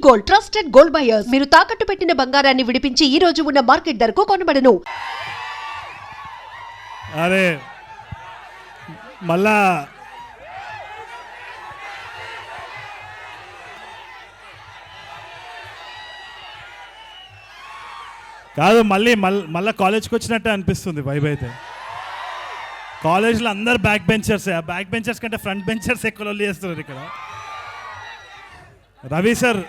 Gold, trusted gold buyers. మీరు తాకట్టు పెట్టిన బంగారాన్ని విడిపించి ఈ రోజు ఉన్న మార్కెట్ ధరకు కొనబడను. అరే మళ్ళా కాదు, మళ్ళీ కాలేజ్కి వచ్చినట్టే అనిపిస్తుంది వైబ్ అయితే. కాలేజ్లో అందరు బ్యాక్ బెంచర్స్, ఆ బ్యాక్ బెంచర్స్ కంటే ఫ్రంట్ బెంచర్స్ ఎక్కువ లొల్లి చేస్తున్నారు ఇక్కడ. రవి సార్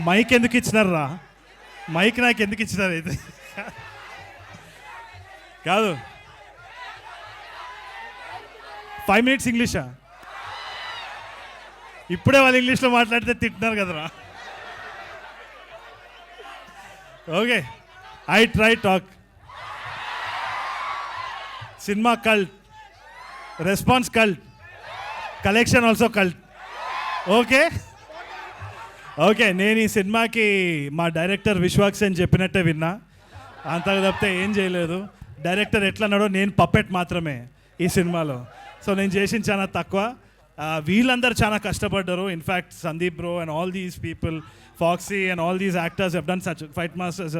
మైక్ ఎందుకు ఇచ్చినారు రా? మైక్ నాకు ఎందుకు ఇచ్చినారు అయితే? కాదు 5 minutes ఇంగ్లీషా? ఇప్పుడే వాళ్ళు ఇంగ్లీష్లో మాట్లాడితే తింటున్నారు కదరా. Okay, I try talk. Cinema cult, response cult, collection also cult. Okay okay, నేను ఈ సినిమాకి మా డైరెక్టర్ విశ్వాక్ సేన్ చెప్పినట్టే విన్నా, అంతకు తప్పితే ఏం చేయలేదు. డైరెక్టర్ ఎట్లన్నాడో నేను పప్పెట్ మాత్రమే ఈ సినిమాలో. సో నేను చేసిన చాలా తక్కువ. వీళ్ళందరూ చాలా కష్టపడ్డారు. In fact Sandeep bro and all these people, Foxy and all these actors have done such, fight masters,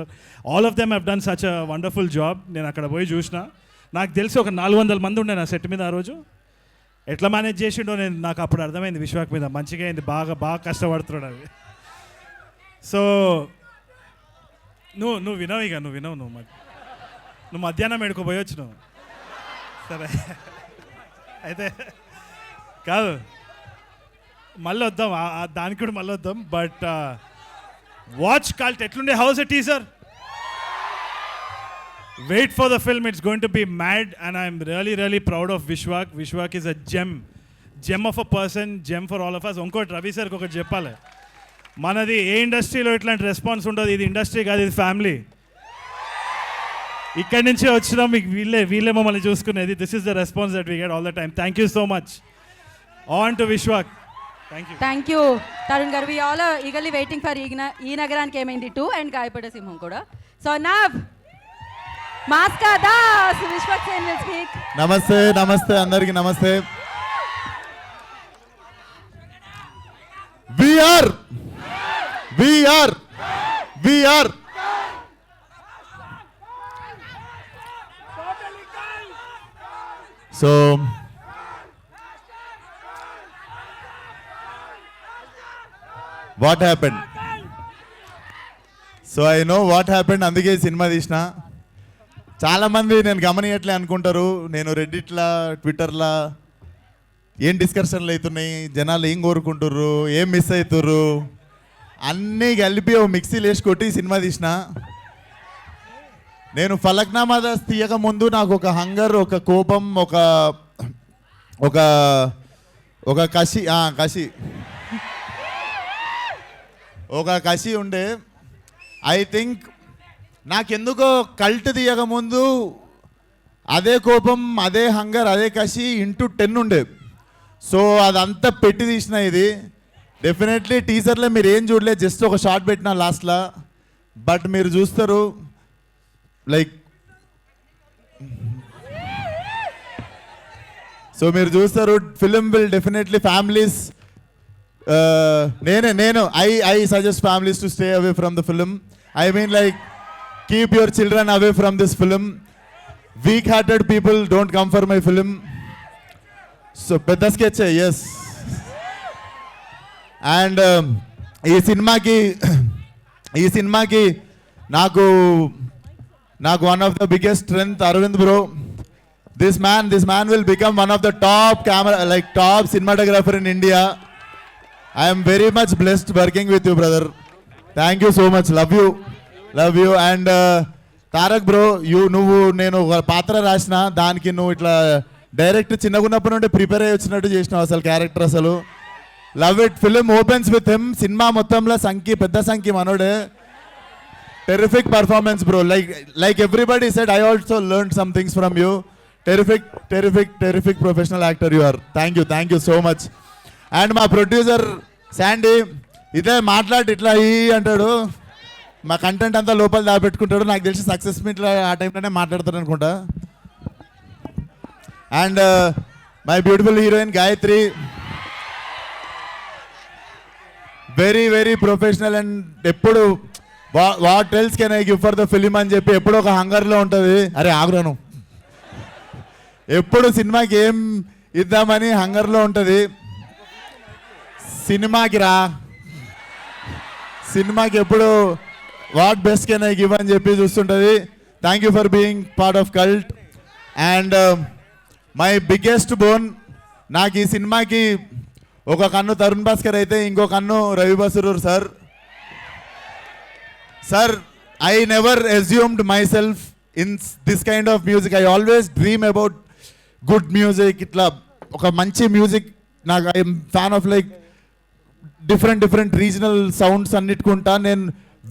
all of them have done such a wonderful job. నేను అక్కడ పోయి చూసిన, నాకు తెలిసి ఒక 400 మంది ఉండే నా సెట్ మీద ఆ రోజు. ఎట్లా మేనేజ్ చేసిండో నాకు అప్పుడు అర్థమైంది విశ్వాక్ మీద. మంచిగా అయింది, బాగా కష్టపడుతున్నాడు అది. సో నువ్వు వినవు, ఇక నువ్వు వినవు. నువ్వు మధ్యాహ్నం ఎడుకోపోయొచ్చు నువ్వు. సరే అయితే కాదు, మళ్ళీ వద్దాం, దానికి కూడా మళ్ళీ వద్దాం. బట్ వాచ్ కల్ట్ ఎట్లుండే, house a teaser. Wait for the film, it's going to be mad and I'm really proud of Vishwak. Vishwak is a gem of a person, gem for all of us. ఇంకోటి రవి సార్కి ఒకటి చెప్పాలి, మనది ఏ ఇండస్ట్రీలో ఇట్లాంటి response ఉండదు. ఇది industry కాదు, ఇది ఫ్యామిలీ. ఇక్కడి నుంచి వచ్చినా మీకు వీళ్ళే మమ్మల్ని చూసుకునేది. This is the response that we get all the time. Thank you so much. On to Vishwak. Thank you Tarun garu. We all are eagerly waiting for ఈ నగరానికి ఏమైంది 2 అండ్ గాయపడ సింహం కూడా. సో నవ్ మాస్కా దాస్ విశ్వాక్ సేన్ విల్ స్పీక్. నమస్తే అందరికి నమస్తే. we are so what happened, so I know what happened. అందుకే సినిమా తీసిన. చాలామంది నేను గమనియట్లే అనుకుంటారు, నేను రెడ్డిట్లా ట్విట్టర్లా ఏం డిస్కషన్లు అవుతున్నాయి, జనాలు ఏం కోరుకుంటుర్రు, ఏం మిస్ అవుతుర్రు, అన్నీ కలిపి ఓ మిక్సీలు వేసి కొట్టి సినిమా తీసిన. నేను ఫలక్నామా దాస్ తీయక ముందు నాకు ఒక హంగర్, ఒక కోపం, ఒక కసి ఉండే. ఐ థింక్ నాకెందుకో కల్ట్ తీయకముందు అదే కోపం, అదే హంగర్, అదే కసి ఇంటూ 10 ఉండే. సో అదంతా పెట్టి తీసిన. ఇది డెఫినెట్లీ టీజర్లో మీరు ఏం చూడలేదు, జస్ట్ ఒక షార్ట్ పెట్టిన లాస్ట్లో. బట్ మీరు చూస్తారు లైక్, సో మీరు చూస్తారు ఫిలిం విల్ డెఫినెట్లీ ఫ్యామిలీస్, నేను I suggest families to stay away from the film. I mean like keep your children away from this film. Weak-hearted people don't come for my film. So pedda sketch, yes. And ee cinema ki naku one of the biggest strength Arvind bro. This man will become one of the top cinematographer in India. I am very much blessed working with you, brother. Thank you so much. Love you. And Tarak bro, నేను ఒక పాత్ర రాసిన దానికి నువ్వు ఇట్లా direct చిన్నగున్నప్పటి నుండి prepare అయ్యి వచ్చినట్టు చేసినావు అసలు క్యారెక్టర్. అసలు love it. Film opens with him. సినిమా మొత్తంలో పెద్ద సంఖ్య మనోడే. Terrific performance bro. Like everybody said, I also learn some things from you. Terrific professional actor you are. Thank you so much. And మా ప్రొడ్యూసర్ శాండీ ఇదే మాట్లాడి ఇట్లా అంటాడు, మా కంటెంట్ అంతా లోపల దాపెట్టుకుంటాడు. నాకు తెలిసి సక్సెస్ మీట్లో ఆ టైంలోనే మాట్లాడతాడు అనుకుంటా. And my beautiful heroine Gayatri. Very very professional and ఎప్పుడు what else can I give for the film అని చెప్పి ఎప్పుడు ఒక హంగర్లో ఉంటుంది. అరే ఆగ్రహం ఎప్పుడు సినిమాకి ఏం ఇద్దామని హంగర్లో ఉంటుంది. సినిమాకి ఎప్పుడు what best can I give అని చెప్పి చూస్తుంటుంది. Thank you for being part of Cult. And my biggest boon, నాకు ఈ సినిమాకి ఒక కన్ను తరుణ్ భాస్కర్ అయితే ఇంకో కన్ను Ravi Basrur sir. Sir, I never assumed myself in this kind of music. I always dream about good music. ఇట్లా ఒక మంచి మ్యూజిక్ నాకు I'm fan of like different regional sounds అన్నిటికుంటా. నేను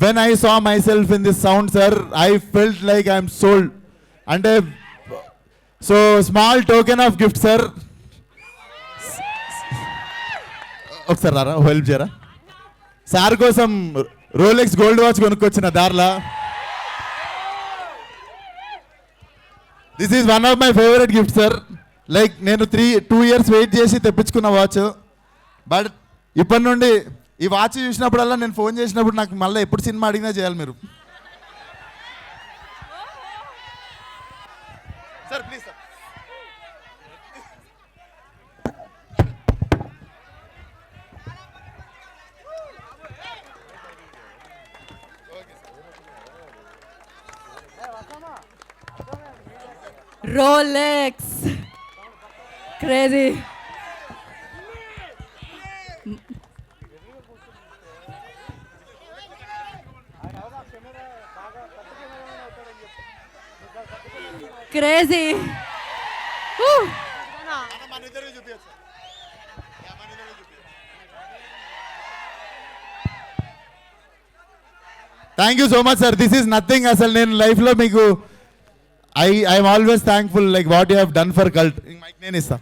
when I saw myself in this sound sir, I felt like I'm sold. అంటే so small token of gift sir. ఒకసారి రారా, help చేయరా. సార్ కోసం రోలెక్స్ గోల్డ్ వాచ్ కొనుక్కొచ్చిన దారిలా. This is one of my favourite gift sir. Like నేను 2 years wait చేసి తెప్పించుకున్న watch. But ఇప్పటి నుండి ఈ వాచ్ చూసినప్పుడల్లా నేను ఫోన్ చేసినప్పుడు నాకు మళ్ళీ ఎప్పుడు సినిమా అడిగినా చేయాలి మీరు. Sir please sir. Rolex. Crazy. Crazy. Woo. Thank you so much sir. This is nothing. అసలు నేను లైఫ్లో మీకు I'm always thankful like what you have done for Cult. Mike నేను ఇస్తా.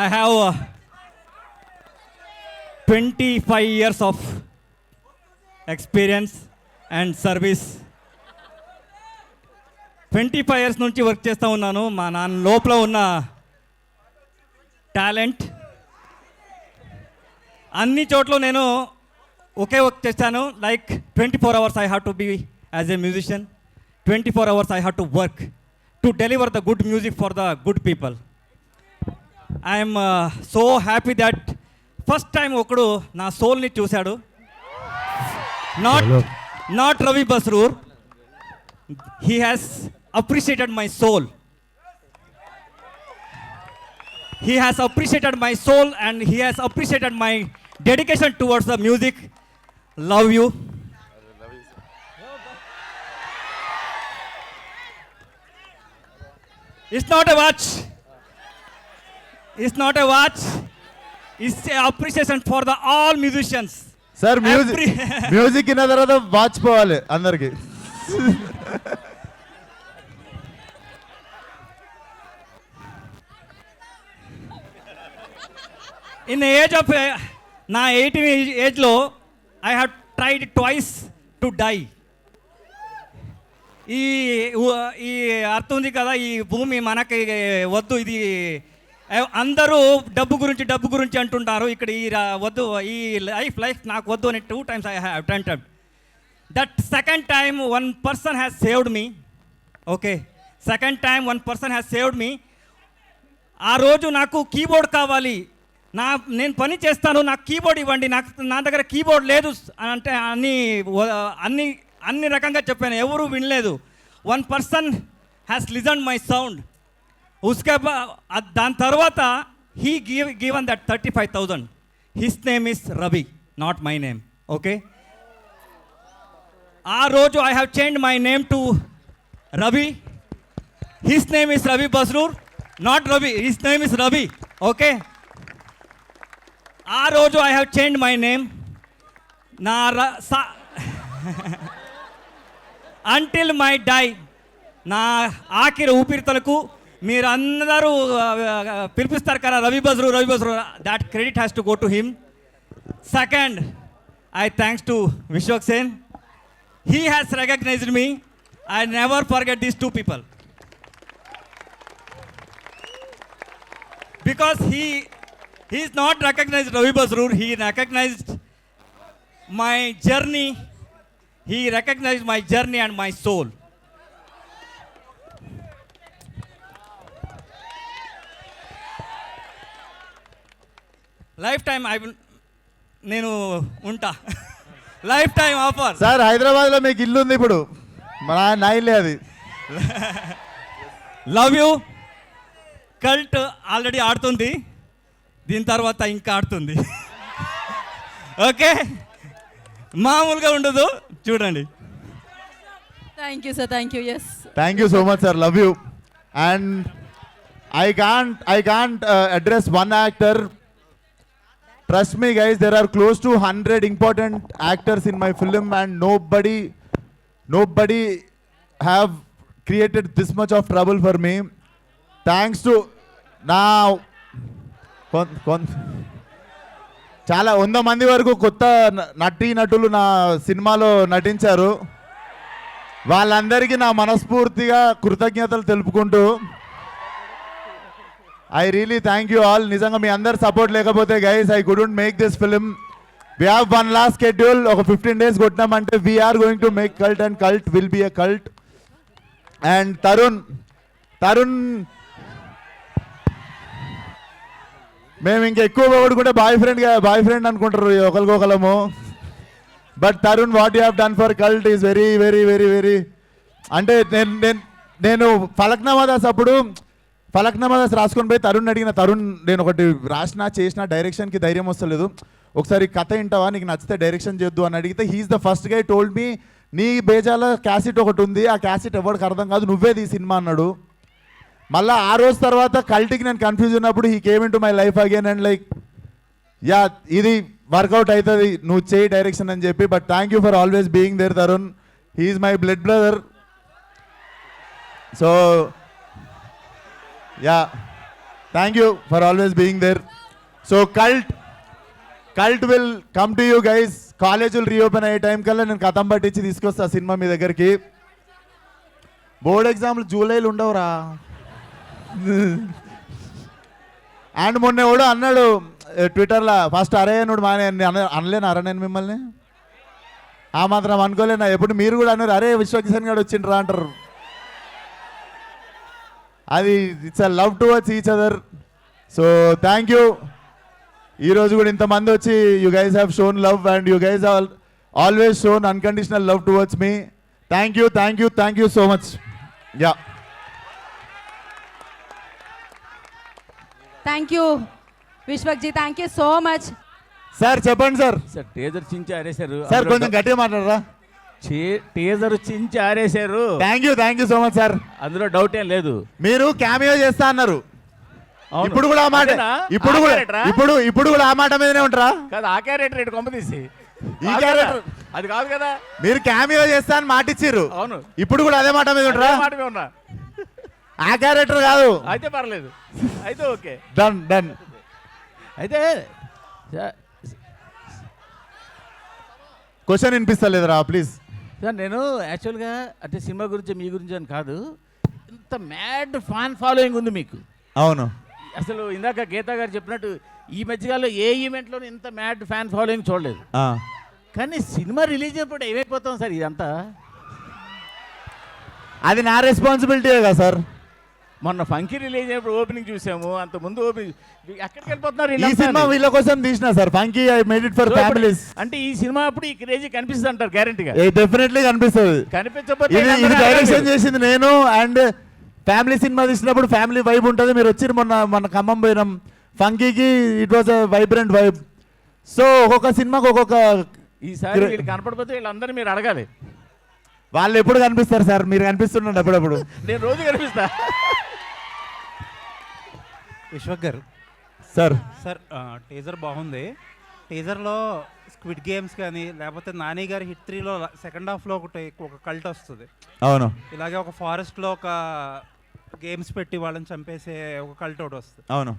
I have 25 years of experience and service. 25 years నుంచి work చేస్తూ ఉన్నాను. మా నాన్న లోపల ఉన్న టాలెంట్ అన్ని చోట్ల నేను ఒకే వర్క్ చేస్తాను. Like 24 hours I have to be as a musician. 24 hours I have to work to deliver the good music for the good people. I am so happy that first time ఒకడు నా సోల్ని చూశాడు. Not Ravi Basrur. He has appreciated my soul. He has appreciated my soul and he has appreciated my dedication towards the music. Love you. It's not a watch. It's not a watch. It's an appreciation for the all musicians. Sir music ఇన్న తర్వాత watch పోవాలి అందరికి. In the age of నా 18 ఏజ్లో I have tried twice to die. ఈ అర్థం ఉంది కదా, ఈ భూమి మనకి వద్దు, ఇది అందరూ డబ్బు గురించి అంటుంటారు. ఇక్కడ ఈ వద్దు, ఈ లైఫ్ నాకు వద్దు అని 2 times I have attempted. That second time one person has saved me. Okay, second time one person has saved me. ఆ రోజు నాకు కీబోర్డ్ కావాలి, నేను పని చేస్తాను, నాకు కీబోర్డ్ ఇవ్వండి, నా దగ్గర కీబోర్డ్ లేదు అని అంటే అన్ని రకంగా చెప్పాను, ఎవరు వినలేదు. One person has listen my sound. దాని తర్వాత he given that 35,000. His name is Ravi, not my name. Okay, ఆ రోజు I have change my name to Ravi. His name is Ravi Basrur, not Ravi. His name is Ravi. Okay, ఆ రోజు I have change my name. నా until my die, నా ఆఖరి ఊపిరితలకు మీరు అందరూ పిలిపిస్తారు కదా Ravi Basrur that credit has to go to him. Second, I thanks to Vishwak Sen. He has recognized me. I never forget these two people because he is not recognized Ravi Basroor, he recognized my journey. He recognized my journey and my soul. Lifetime I will నేను ఉంటా. Lifetime offer. Sir హైదరాబాద్లో మీకు ఇల్లు ఉంది ఇప్పుడు, నా ఇల్లే అది. Love you. కల్ట్ ఆల్రెడీ ఆడుతుంది, దీని తర్వాత ఇంకా ఆడుతుంది. ఓకే, మామూలుగా ఉండదు, చూడండి. Thank you sir, thank you. Yes, thank you so much sir, love you. And I can't address one actor. Trust me guys, there are close to 100 important actors in my film and nobody have created this much of trouble for me. Thanks to చాలా 100 మంది వరకు కొత్త నటులు నా సినిమాలో నటించారు. వాళ్ళందరికీ నా మనస్ఫూర్తిగా కృతజ్ఞతలు తెలుపుకుంటూ I really thank you all. నిజంగా మీ అందరు సపోర్ట్ లేకపోతే guys I couldn't make this film. We have one last schedule. ఒక 15 days కొట్టినామంటే we are going to make cult and cult will be a cult. And Tarun మేము ఇంకా ఎక్కువ పొగడుకుంటే boyfriend అనుకుంటారు ఒకరికొకలము. But Tarun what you have done for Cult is very very very very. అంటే నేను ఫలక్నామాదాస్ రాసుకొని పోయి తరుణ్ అడిగిన, తరుణ్ నేను ఒకటి చేసిన డైరెక్షన్కి ధైర్యం వస్తలేదు, ఒకసారి కథ వింటావా, నీకు నచ్చితే డైరెక్షన్ చేద్దు అని అడిగితే he's the first guy told me నీ బేజాల క్యాసెట్ ఒకటి ఉంది, ఆ క్యాసెట్ ఎవరికి అర్థం కాదు, నువ్వే ఈ సినిమా అన్నాడు. మళ్ళీ ఆ రోజు తర్వాత కల్ట్కి నేను కన్ఫ్యూజ్ ఉన్నప్పుడు he came in to my life again and like ya ఇది వర్కౌట్ అవుతుంది, నువ్వు చేయి డైరెక్షన్ అని చెప్పి. But thank you for always being there Tarun, he's my blood brother. So ya thank you for always being there. So Cult will come to you guys. కాలేజీలు reopen అయ్యే time కల్లా నేను కథం పట్టించి తీసుకొస్తా సినిమా మీ దగ్గరికి. బోర్డ్ ఎగ్జామ్లు జూలైలో ఉండవురా. అండ్ మొన్న కూడా అన్నాడు ట్విట్టర్లో, ఫస్ట్ అరే అనుడు మానే అనలేను అరా నేను మిమ్మల్ని, ఆ మాత్రం అనుకోలేనా. ఎప్పుడు మీరు కూడా అన్నారు అరే విశ్వకిషన్ గారు వచ్చిండ్రా అంటారు. అది it's a love towards each other. So thank you. ఈరోజు కూడా ఇంతమంది వచ్చి you guys have shown love and you guys always shown unconditional love towards me. Thank you so much. Yeah thank you Vishwak ji, thank you so much. Sir చెప్పండి సార్. Sir teaser చించి ఆరేశారు sir, కొంచెం గట్టిగా మాట్లాడరా. టీజర్ చించి ఆరేశారు. Thank you so much sir. అందులో డౌట్ ఏం లేదు. మీరు క్యామియో చేస్తా అన్నారు, అవును. ఇప్పుడు కూడా ఆ మాట ఇప్పుడు కూడా ఆ మాట మీదనే ఉంటారా? కాదు, ఆ క్యారెక్టర్ రేటు కొంప తీసి ఈ క్యారెక్టర్ అది కాదు కదా. మీరు క్యామియో చేస్తా అని మాట ఇచ్చిర్రు, అవును. ఇప్పుడు కూడా అదే మాట మీద ఉంటారా? మాట మీద ఉన్నా. ఆ క్యారెక్టర్ కాదు అయితే పర్లేదు, అయితే ఓకే, డన్. అయితే క్వశ్చన్ వినిపిస్తలేదురా ప్లీజ్. సార్ నేను యాక్చువల్గా అంటే సినిమా గురించి మీ గురించి అని కాదు, ఇంత మ్యాడ్ ఫ్యాన్ ఫాలోయింగ్ ఉంది మీకు. అవును, అసలు ఇందాక గీతా గారు చెప్పినట్టు ఈ మధ్యకాలంలో ఏ ఈవెంట్లోనూ ఇంత మ్యాడ్ ఫ్యాన్ ఫాలోయింగ్ చూడలేదు. కానీ సినిమా రిలీజ్ అయినప్పుడు ఏమైపోతాం సార్ ఇదంతా? అది నా రెస్పాన్సిబిలిటీ కదా సార్. మొన్న ఫంకీ రిలీజ్ అయినప్పుడు ఓపెనింగ్ చూసాము, అంత ముందు ఓపెనింగ్ ఎక్కడికి వెళ్ళిపోతున్నారు? ఈ సినిమా వీళ్ళ కోసం తీసిన sir, funky I made it for families. అంటే ఈ సినిమా అప్పుడు ఈ క్రేజీ కనిపిస్తుంది అంటారు గ్యారెంటీగా? డెఫినెట్లీ కనిపిస్తుంది. కనిపించకపోతే ఇది డైరెక్షన్ చేసింది నేను, అండ్ ఫ్యామిలీ సినిమా తీసినప్పుడు ఫ్యామిలీ వైబ్ ఉంటుంది. మీరు వచ్చి మొన్న ఖమ్మం పోయినాం ఫంకీకి, it was a vibrant vibe. So ఒక్కొక్క సినిమాకి ఒక్కొక్క. ఈసారి వీళ్ళు కనపడిపోతే వీళ్ళందరూ మీరు అడగాలి. వాళ్ళు ఎప్పుడు కనిపిస్తారు సార్? మీరు కనిపిస్తుండండి అప్పుడప్పుడు. నేను రోజు కనిపిస్తా. విశ్వక్ గారు సార్ టీజర్ బాగుంది. టీజర్లో స్క్విడ్ గేమ్స్ కానీ లేకపోతే నాని గారి హిట్ 3లో సెకండ్ హాఫ్లో ఒక కల్ట్ వస్తుంది. అవును, ఇలాగే ఒక ఫారెస్ట్లో ఒక గేమ్స్ పెట్టి వాళ్ళని చంపేసే ఒక కల్ట్ ఒకటి వస్తుంది. అవును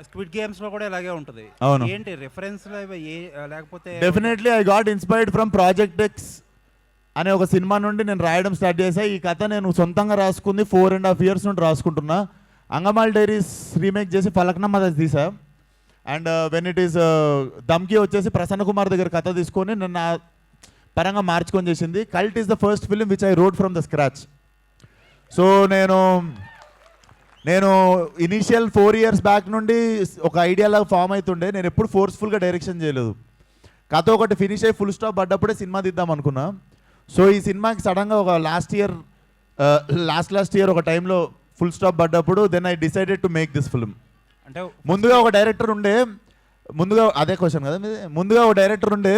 స్క్విడ్ గేమ్స్లో కూడా ఇలాగే ఉంటుంది. అవును. ఏంటి రిఫరెన్స్లు లేకపోతే definitely I got inspired from project X అనే ఒక సినిమా నుండి నేను రాయడం స్టార్ట్ చేశా. ఈ కథ నేను సొంతంగా రాసుకుంది 4.5 years నుండి రాసుకుంటున్నా. అంగమాల్ డైరీస్ రీమేక్ చేసి ఫలక్నమ్మ తీసా. అండ్ వెన్ ఇట్ ఈస్ దమ్కి వచ్చేసి ప్రసన్న కుమార్ దగ్గర కథ తీసుకొని నేను నా పరంగా మార్చుకొని చేసింది. Cult is the first film which I wrote from the scratch. So నేను ఇనీషియల్ 4 years బ్యాక్ నుండి ఒక ఐడియాలాగా ఫామ్ అవుతుండే. నేను ఎప్పుడు ఫోర్స్ఫుల్గా డైరెక్షన్ చేయలేదు. కథ ఒకటి ఫినిష్ అయ్యి ఫుల్ స్టాప్ పడ్డప్పుడే సినిమా తీద్దాం అనుకున్నా. సో ఈ సినిమాకి సడన్గా ఒక లాస్ట్ ఇయర్ ఒక టైంలో ఫుల్ స్టాప్ పడ్డప్పుడు then I decided to make this film. అంటే ముందుగా ఒక డైరెక్టర్ ఉండే, అదే క్వశ్చన్ కదా మీది, ముందుగా ఒక డైరెక్టర్ ఉండే,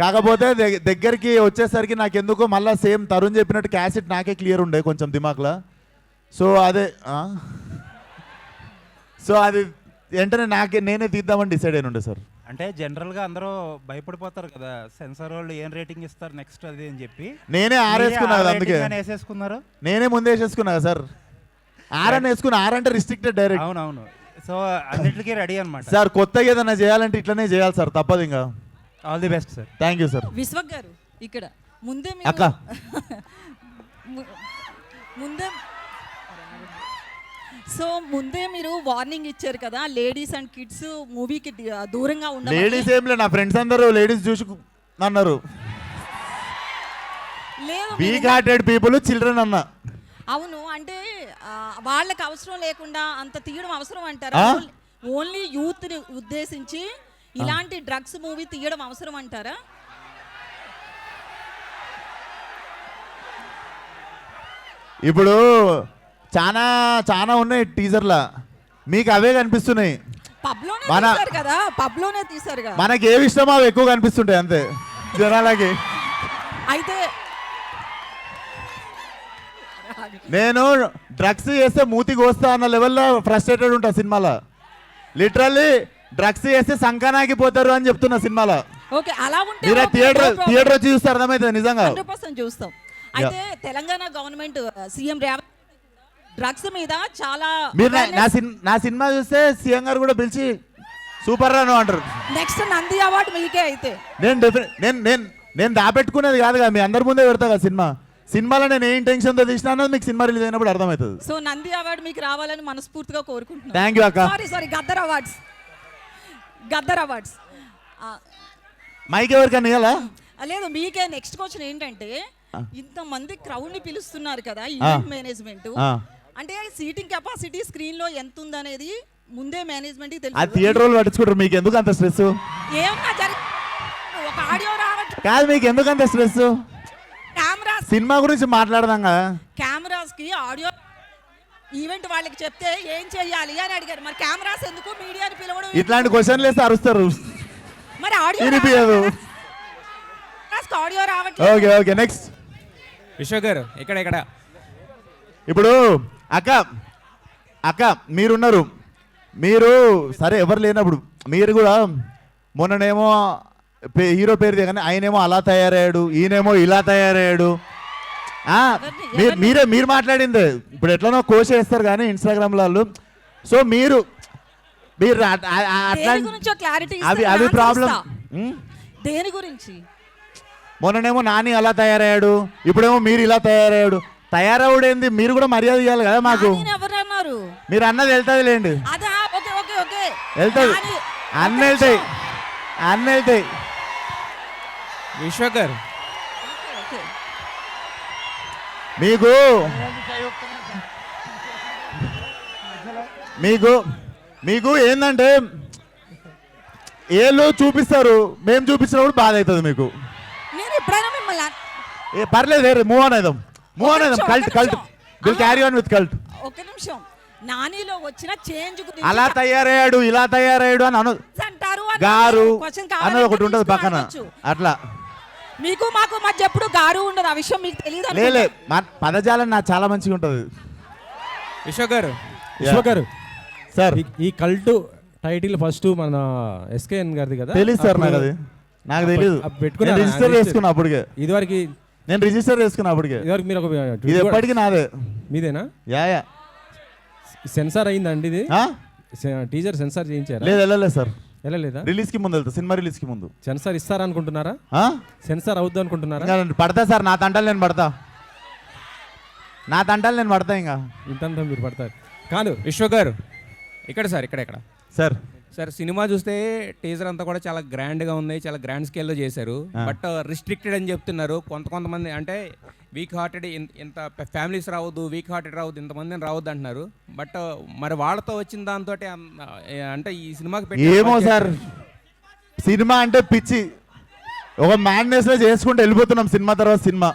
కాకపోతే దగ్గరికి వచ్చేసరికి నాకు ఎందుకో మళ్ళీ సేమ్ తరుణ్ చెప్పినట్టు క్యాసెట్ నాకే క్లియర్ ఉండే కొంచెం దిమాక్లా. సో అది వెంటనే నేనే తీద్దామని డిసైడ్ అయిన ఉండే సార్. అంటే జనరల్గా అందరూ భయపడిపోతారు కదా, సెన్సార్ వాళ్ళు ఏం రేటింగ్ ఇస్తారు నెక్స్ట్ అది అని చెప్పి. నేనే ఆరేసుకున్నా కదా, అందుకే వేసేసుకున్నారు. నేనే ముందే వేసేసుకున్నా కదా సార్. ఆరని వేసుకున్నా. అంటే రిస్ట్రిక్టెడ్ డైరెక్ట్. అవునవును. సో అన్నిటికీ రెడీ అనమాట సార్. కొత్తగా ఏదైనా చేయాలంటే ఇట్లనే చేయాలి సార్, తప్పదు. ఇంకా all the best sir. Thank you sir. Vishwak గారు ఇక్కడ ముందే అక్క ముందే మీరు వార్నింగ్ ఇచ్చారు కదా, లేడీస్ అండ్ కిడ్స్ మూవీకి దూరంగా ఉండాలి. లేడీస్ ఏం లేదు, నా ఫ్రెండ్స్ అందరూ లేడీస్ చూసి అన్నారు. లేదు, వీక్ హార్టెడ్ పీపుల్ చిల్డ్రన్ అన్న. అవును, అంటే వాళ్ళకి అవసరం లేకుండా అంత తీయడం అవసరం అంటారా? ఓన్లీ యూత్ ని ఉద్దేశించి ఇలాంటి డ్రగ్స్ మూవీ తీయడం అవసరం అంటారా? ఇప్పుడు చాలా చాలా ఉన్నాయి టీజర్లా, మీకు అవే కనిపిస్తున్నాయి. పబ్లోనే తీశారు కదా. మనకి ఏవి ఇష్టమో అవి ఎక్కువ కనిపిస్తుంటాయి అంతే జనాలకి. అయితే నేను డ్రగ్స్ చేస్తే మూతికి వస్తా అన్న లెవెల్లో ఫ్రస్ట్రేటెడ్ ఉంటా సినిమాలో. లిటరల్లీ డ్రగ్స్ చేస్తే సంకనాగిపోతారు అని చెప్తున్నా సినిమాలో. ఓకే, అలా ఉంటే మీరు థియేటర్ వచ్చి చూస్తే అర్థమవుతుంది నిజంగా. 100% చూస్తాం. అయితే Telangana government CM Revanth drugs మీద చాలా మీరు నా సినిమా చూస్తే సీఎం గారు కూడా పిలిచి సూపర్ రాను అంటారు. నెక్స్ట్ నంది అవార్డు మీకే. అయితే నేను దాపెట్టుకునేది కాదు కదా, మీ అందరి ముందే పెడతా కదా సినిమాలో నేను ఏ ఇంటెన్షన్తో తీసినా అన్నది మీకు సినిమా రిలీజ్ అయినప్పుడు అర్థమవుతుంది. సో నంది అవార్డు మీకు రావాలని మనస్ఫూర్తిగా కోరుకుంటున్నాను. థ్యాంక్ యూ అక్క. సారీ గద్దర్ అవార్డ్స్ మైక్ ఎవరికన్నా ఇవ్వాలా? లేదు, మీకే. నెక్స్ట్ క్వశ్చన్ ఏంటంటే, ఇంతమంది క్రౌడ్ ని పిలుస్తున్నారు కదా ఈవెంట్ మేనేజ్మెంట్, అంటే సీటింగ్ కెపాసిటీ స్క్రీన్ లో ఎంత ఉందనేది ముందే మేనేజ్మెంట్ కి తెలుసు. ఆ థియేటర్ వాళ్ళు పట్టించుకుంటారు, మీకు ఎందుకు అంత స్ట్రెస్? ఏమన్నా ఒక ఆడియో రావట్లేదు కాదు, మీకు ఎందుకు అంత స్ట్రెస్? కెమెరాస్ సినిమా గురించి మాట్లాడదాం కదా. కెమెరాస్ కి ఆడియో ఈవెంట్ వాళ్ళకి చెప్తే ఏం చెయ్యాలి అని అడిగారు. మరి కెమెరాస్ ఎందుకు, మీడియాని పిలవడం? ఇట్లాంటి క్వశ్చన్లు వేస్తే అరుస్తారు. మరి ఆడియో రావట్లేదు. ఓకే ఓకే, నెక్స్ట్ విశ్వ గారు ఇక్కడ ఇప్పుడు అక్క మీరున్నారు. మీరు సరే ఎవరు లేనప్పుడు మీరు కూడా మొన్ననేమో హీరో పేరు దిగానే ఆయనేమో అలా తయారయ్యాడు, ఈయనేమో ఇలా తయారయ్యాడు. మీరు మాట్లాడింది ఇప్పుడు ఎట్లనో కోష్ చేస్తారు కానీ ఇన్స్టాగ్రామ్లో వాళ్ళు. సో మీరు అవి ప్రాబ్లం. దేని గురించి? మొన్ననేమో నాని అలా తయారయ్యాడు, ఇప్పుడేమో మీరు ఇలా తయారయ్యాడు. తయారవుడేంది, మీరు కూడా మర్యాద ఇవ్వాలి కదా మాకు. మీరు అన్నది వెళ్తుంది లేండి, వెళ్తుంది, అన్నీ వెళ్తాయి. విశ్వ గారు మీకు ఏంటంటే ఏళ్ళు చూపిస్తారు, మేము చూపించినప్పుడు బాధ అవుతుంది మీకు. పర్లేదు, మూవ్ ఆన్ అయిదాం. Cult will carry on with Cult. ఒక నిమిషం, నానిలో వచ్చిన చేంజ్ అలా తయారయ్యాడు, ఇలా తయారయ్యాడు అని అంటారు గారు అన్నది ఒకటి ఉంటుంది పక్కన. అట్లా మీకు మాకు మధ్య ఎప్పుడు గారు ఉండదు, ఆ విషయం మీకు తెలియదు. లే పదజాలం నాకు చాలా మంచిగా ఉంటుంది. విశ్వ గారు సార్, ఈ కల్ట్ టైటిల్ ఫస్ట్ మన ఎస్కేఎన్ గారిది కదా? తెలుసు సార్, నాకు తెలియదు. రిజిస్టర్ చేసుకున్నా అప్పటికే. ఇదివరకు నేను రిజిస్టర్ చేసుకున్నా అప్పటికే. ఇదివరకు మీరు ఇది ఎప్పటికీ నాదే. మీదేనా? యా సెన్సార్ అయిందండి ఇది ఆ? టీజర్ సెన్సార్ చేయించారా? లేదు వెళ్ళలేదు సార్, వెళ్ళలేదా? రిలీజ్కి ముందు వెళ్తా, సినిమా రిలీజ్కి ముందు. సెన్సార్ ఇస్తారనుకుంటున్నారా? ఆ? సెన్సార్ అవుద్ది అనుకుంటున్నారా? ఇంకా నేను పడతా సార్, నా తంటాలు నేను పడతా, నా తంటాలు నేను పడతా ఇంకా. ఇంతంతా మీరు పడతారు కాదు. విశ్వ గారు ఇక్కడ సార్, ఇక్కడ సార్ సార్ సినిమా చూస్తే టీజర్ అంతా కూడా చాలా గ్రాండ్గా ఉంది, చాలా గ్రాండ్ స్కేల్లో చేశారు. బట్ రిస్ట్రిక్టెడ్ అని చెప్తున్నారు కొంతమంది, అంటే వీక్ హార్టెడ్ ఇంత ఫ్యామిలీస్ రావద్దు, వీక్ హార్టెడ్ రావద్దు, ఇంతమందిని రావద్దు అంటున్నారు. బట్ మరి వాళ్ళతో వచ్చిన దాంతో అంటే ఈ సినిమాకి ఏమో సార్, సినిమా అంటే పిచ్చి, ఒక మ్యాడ్నెస్లో చేసుకుంటూ వెళ్ళిపోతున్నాం సినిమా తర్వాత సినిమా.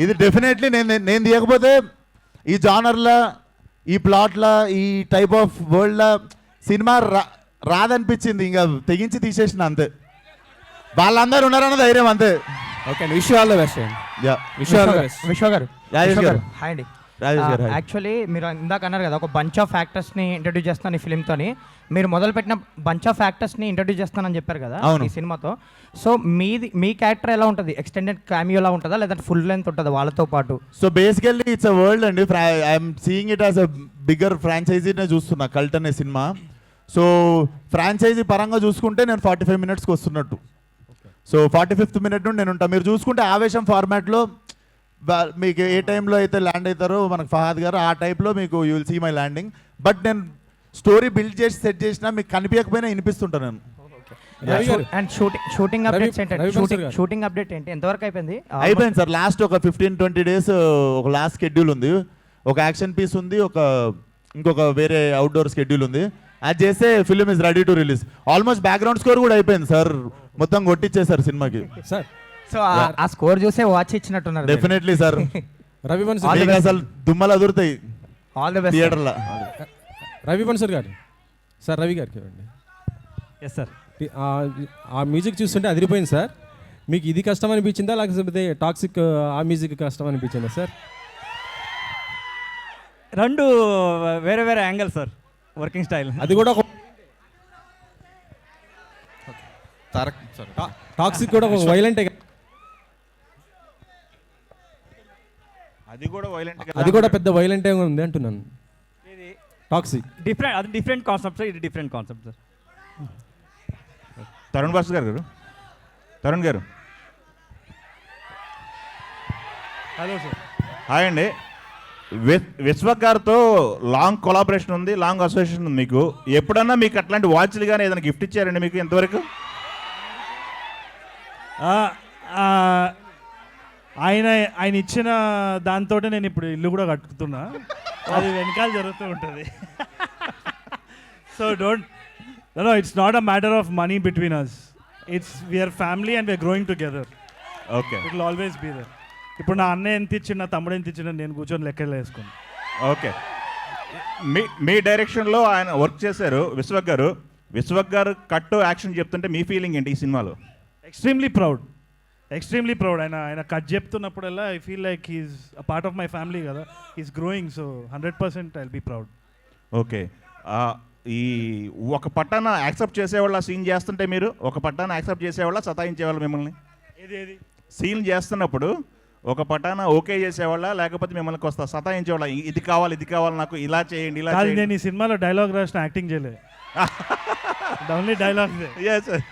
ఇది డెఫినెట్లీ నేను తీయకపోతే ఈ జానర్లో, ఈ ప్లాట్లో, ఈ టైప్ ఆఫ్ వరల్డ్లో సినిమా రాదనిపించింది, ఇంకా తెగించి తీసేసిన అంతే. వాళ్ళందరూ ఉన్నారన్న ధైర్యం అంతే. ఓకే అండి, విష్ ఆల్ ద బెస్ట్. విశ్వ గారు రాజేష్ గారు, హాయ్ అండి. రాజేష్ గారు, హాయ్. యాక్చువల్లీ మీరు ఇందాక అన్నారు కదా, ఒక బంచ్ ఆఫ్ యాక్టర్స్ని ఇంట్రడ్యూస్ చేస్తాను ఈ ఫిలింతోని. మీరు మొదలుపెట్టిన బంచ్ ఆఫ్ యాక్టర్స్ని ఇంట్రడ్యూస్ చేస్తానని చెప్పారు కదా అవును. ఈ సినిమాతో. సో మీ క్యారెక్టర్ ఎలా ఉంటుంది? ఎక్స్టెండెడ్ క్యామియోలా ఉంటుందా లేదంటే ఫుల్ లెంత్ ఉంటుందా వాళ్ళతో పాటు? So basically it's a world అండి. I'm seeing it as a bigger ఫ్రాంచైజీనే చూస్తున్నా కల్ట్ అనే సినిమా. సో ఫ్రాంచైజీ పరంగా చూసుకుంటే నేను 45 minutesకి వస్తున్నట్టు. సో 45th minute నుండి నేను ఉంటాను. మీరు చూసుకుంటే ఆవేశం ఫార్మాట్లో మీకు ఏ టైంలో అయితే ల్యాండ్ అవుతారో మనకు ఫహాద్ గారు, ఆ టైప్లో మీకు you will see my landing. But నేను స్టోరీ బిల్డ్ చేసి సెట్ చేసినా మీకు కనిపించకపోయినా వినిపిస్తుంటాను నేను. అండ్ షూటింగ్ అప్డేట్స్ రవి ఏంటంటే గారు. షూటింగ్ అప్డేట్ ఏంటి, ఎంతవరకు అయిపోయింది? అయిపోయింది సార్, లాస్ట్ ఒక 15-20 days ఒక లాస్ట్ షెడ్యూల్ ఉంది, ఒక యాక్షన్ పీస్ ఉంది, ఇంకొక వేరే అవుట్డోర్ షెడ్యూల్ ఉంది. అది చేస్తే film is ready to release. Almost background score కూడా అయిపోయింది సార్, మొత్తం కొట్టించేశారు సినిమాకి. సార్ సో ఆ స్కోర్ చూసే వాచ్ ఇచ్చినట్టున్నారు. Definitely sir, Ravi All the Basrur best. అసలు దుమ్మలు అదురుతాయి ఆల్ ది బెస్ట్. థియేటర్లో. రవి బన్సర్ గారు, సార్ రవి గారికి ఇవ్వండి. Yes sir. ఆ మ్యూజిక్ చూస్తుంటే అదిరిపోయింది సార్. మీకు ఇది కష్టం అనిపించిందా లేకపోతే టాక్సిక్ ఆ మ్యూజిక్ కష్టం అనిపించిందా సార్? రెండు వేరే వేరే యాంగిల్ సార్, వర్కింగ్ స్టైల్. అది కూడా ఒక టాక్సిక్ కూడా ఒక వైలెంటే. అది కూడా వైలెంట్, అది కూడా పెద్ద వైలెంటే ఉంది అంటున్నాను. టాక్సిక్ డిఫరెంట్, అది డిఫరెంట్ కాన్సెప్ట్ సార్, ఇది different concept sir. Tarun Bhaskar గారు, తరుణ్ గారు హలో సార్. హాయ్ అండి. విశ్వక్ గారితో లాంగ్ కొలాబరేషన్ ఉంది, లాంగ్ అసోసియేషన్ ఉంది మీకు. ఎప్పుడన్నా మీకు అట్లాంటి వాచ్లు కానీ ఏదైనా గిఫ్ట్ ఇచ్చారండి మీకు ఇంతవరకు? ఆయన ఇచ్చిన దాంతో నేను ఇప్పుడు ఇల్లు కూడా కట్టుకుతున్నా, అది వెనకాల జరుగుతూ ఉంటుంది. So no it's not a matter of money between us, it's we are family and we are growing together. Okay, it will always be there. ఇప్పుడు నా అన్నయ్య ఎంత ఇచ్చిన, తమ్ముడు ఎంత ఇచ్చిన, నేను కూర్చొని లెక్కలు వేసుకున్నాను. ఓకే. మీ డైరెక్షన్లో ఆయన వర్క్ చేశారు విశ్వక్ గారు. విశ్వక్ గారు కట్ యాక్షన్ చెప్తుంటే మీ ఫీలింగ్ ఏంటి ఈ సినిమాలో? Extremely proud. ఆయన కట్ చెప్తున్నప్పుడల్లా I feel like he's a part of my family కదా, he's growing. So 100% I will be proud. Okay. ఈ ఒక పట్టాన యాక్సెప్ట్ చేసేవాళ్ళ సీన్ చేస్తుంటే మీరు ఒక పట్టాన యాక్సెప్ట్ చేసేవాళ్ళ సతాయించేవాళ్ళు మిమ్మల్ని? ఏది సీన్ చేస్తున్నప్పుడు ఒక పటాన ఓకే చేసేవాళ్ళ లేకపోతే మిమ్మల్ని కొస్తా సతాయించేవాళ్ళ? ఇది కావాలి నాకు, ఇలా చేయండి, ఇలా చేయండి. నేను ఈ సినిమాలో డైలాగ్ రాసిన యాక్టింగ్ చేయలేదు, ఓన్లీ డైలాగ్.